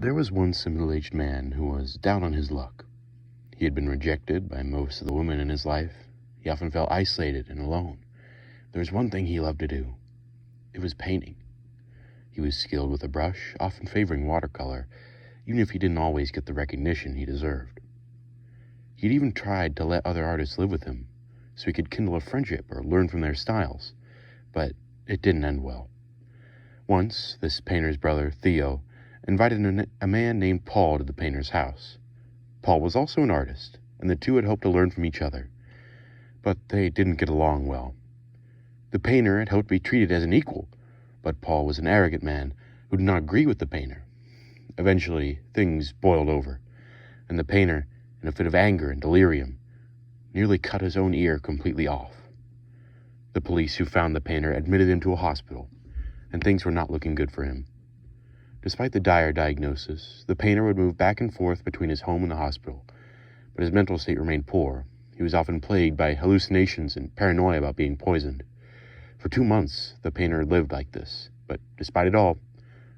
There was once a middle-aged man who was down on his luck. He had been rejected by most of the women in his life. He often felt isolated and alone. There was one thing he loved to do. It was painting. He was skilled with a brush, often favoring watercolor, even if he didn't always get the recognition he deserved. He'd even tried to let other artists live with him, so he could kindle a friendship or learn from their styles, but it didn't end well. Once, this painter's brother, Theo, invited a man named Paul to the painter's house. Paul was also an artist, and the two had hoped to learn from each other, but they didn't get along well. The painter had hoped to be treated as an equal, but Paul was an arrogant man who did not agree with the painter. Eventually, things boiled over, and the painter, in a fit of anger and delirium, nearly cut his own ear completely off. The police who found the painter admitted him to a hospital, and things were not looking good for him. Despite the dire diagnosis, the painter would move back and forth between his home and the hospital, but his mental state remained poor. He was often plagued by hallucinations and paranoia about being poisoned. For 2 months, the painter lived like this, but despite it all,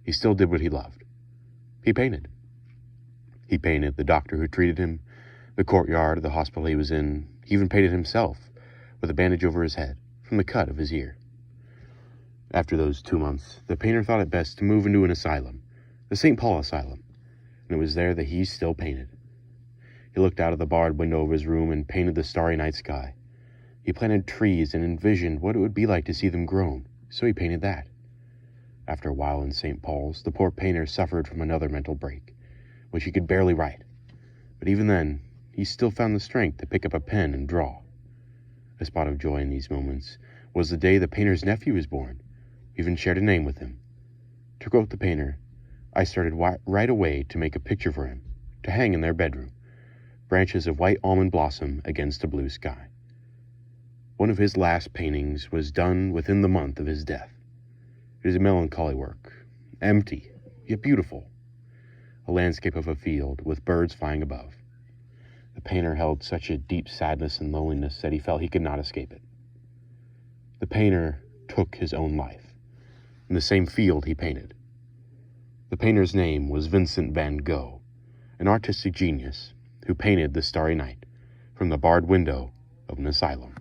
he still did what he loved. He painted. He painted the doctor who treated him, the courtyard of the hospital he was in. He even painted himself, with a bandage over his head, from the cut of his ear. After those 2 months, the painter thought it best to move into an asylum, the St. Paul Asylum, and it was there that he still painted. He looked out of the barred window of his room and painted the starry night sky. He planted trees and envisioned what it would be like to see them grown, so he painted that. After a while in St. Paul's, the poor painter suffered from another mental break, which he could barely write. But even then, he still found the strength to pick up a pen and draw. A spot of joy in these moments was the day the painter's nephew was born. He even shared a name with him. To quote the painter, "I started right away to make a picture for him, to hang in their bedroom, branches of white almond blossom against a blue sky." One of his last paintings was done within the month of his death. It is a melancholy work, empty, yet beautiful. A landscape of a field with birds flying above. The painter held such a deep sadness and loneliness that he felt he could not escape it. The painter took his own life, in the same field he painted. The painter's name was Vincent van Gogh, an artistic genius who painted the starry night from the barred window of an asylum.